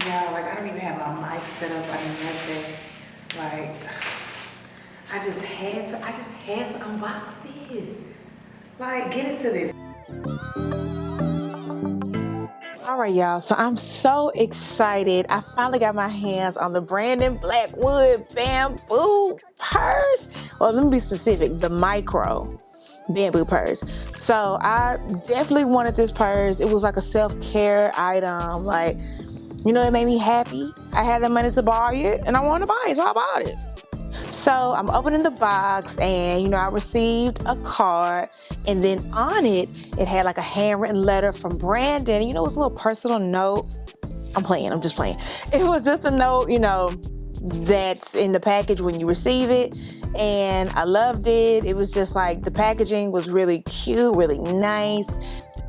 Yeah, like I don't even have my mic set up, I mean nothing. Like I just had to unbox this. Like, get into this. All right, y'all, so I'm so excited. I finally got my hands on the Blackwood bamboo purse. Well, let me be specific, the micro bamboo purse. So I definitely wanted this purse. It was like a self-care item. Like, you know, it made me happy. I had the money to buy it and I wanted to buy it, so I bought it. So I'm opening the box and, you know, I received a card, and then on it, it had like a handwritten letter from Brandon. You know, it was a little personal note. I'm just playing. It was just a note, you know, that's in the package when you receive it. And I loved it. It was just like, the packaging was really cute, really nice.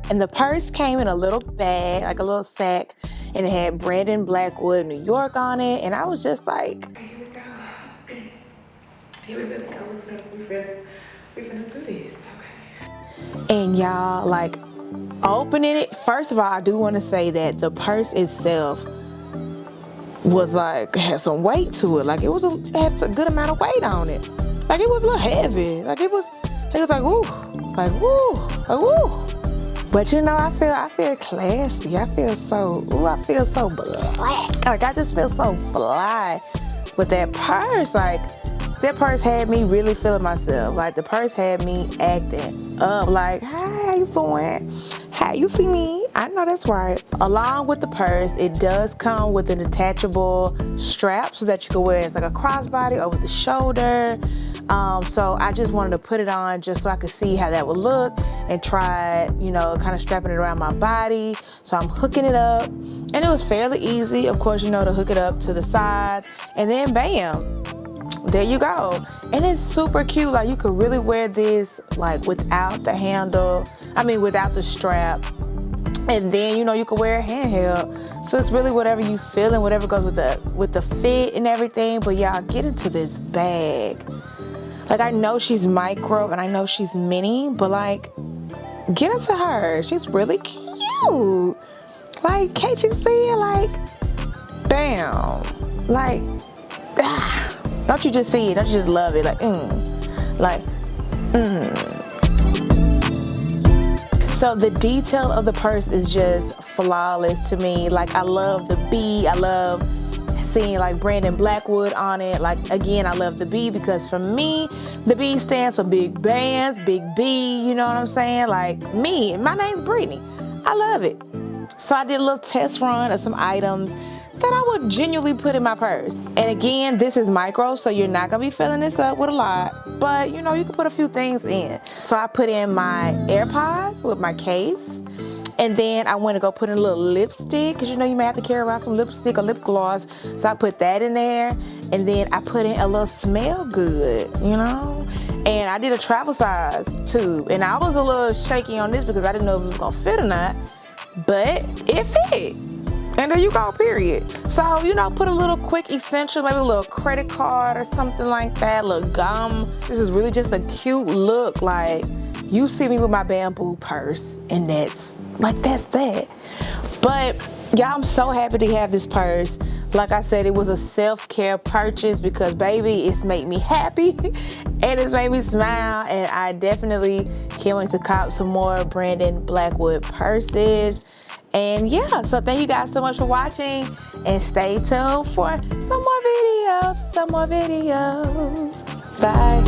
And the purse came in a little bag, like a little sack, and it had Brandon Blackwood, New York on it. And I was just like, here we really go. We finna do this. Okay. And y'all, like, opening it, first of all, I do want to say that the purse itself was like, had some weight to it. Like, it had a good amount of weight on it. Like, it was a little heavy. Like, it was like, woo, like, woo, like, woo. But you know, I feel classy. I feel so black. Like, I just feel so fly with that purse. Like, that purse had me really feeling myself. Like, the purse had me acting up. Like, hey, how you doing? Hey, you see me? I know that's right. Along with the purse, it does come with an detachable strap so that you can wear it as like a crossbody over the shoulder. So I just wanted to put it on just so I could see how that would look and try, you know, kind of strapping it around my body. So I'm hooking it up, and it was fairly easy, of course, you know, to hook it up to the sides, and then bam, there you go. And it's super cute. Like, you could really wear this like without the handle, without the strap. And then, you know, you could wear it handheld. So it's really whatever you feel and whatever goes with the fit and everything. But y'all, get into this bag. Like, I know she's micro and I know she's mini, but like, get into her. She's really cute. Like, can't you see it? Like, bam. Like, don't you just see it? Don't you just love it? Like, So the detail of the purse is just flawless to me. Like, I love the B. I love seeing like Brandon Blackwood on it. Like, again, I love the B because for me, the B stands for big bands, big B, you know what I'm saying? Like, me, my name's Brittany. I love it. So I did a little test run of some items that I would genuinely put in my purse. And again, this is micro, so you're not gonna be filling this up with a lot, but you know, you can put a few things in. So I put in my AirPods with my case, and then I went to go put in a little lipstick, because you know you may have to carry around some lipstick or lip gloss, so I put that in there, and then I put in a little smell good, you know? And I did a travel size tube, and I was a little shaky on this because I didn't know if it was gonna fit or not, but it fit. And there you go, period. So, you know, put a little quick essential, maybe a little credit card or something like that, a little gum. This is really just a cute look. Like, you see me with my bamboo purse, and that's that. But y'all, I'm so happy to have this purse. Like I said, it was a self-care purchase because, baby, it's made me happy and it's made me smile. And I definitely can't wait to cop some more Brandon Blackwood purses. And yeah, so thank you guys so much for watching, and stay tuned for some more videos. Bye.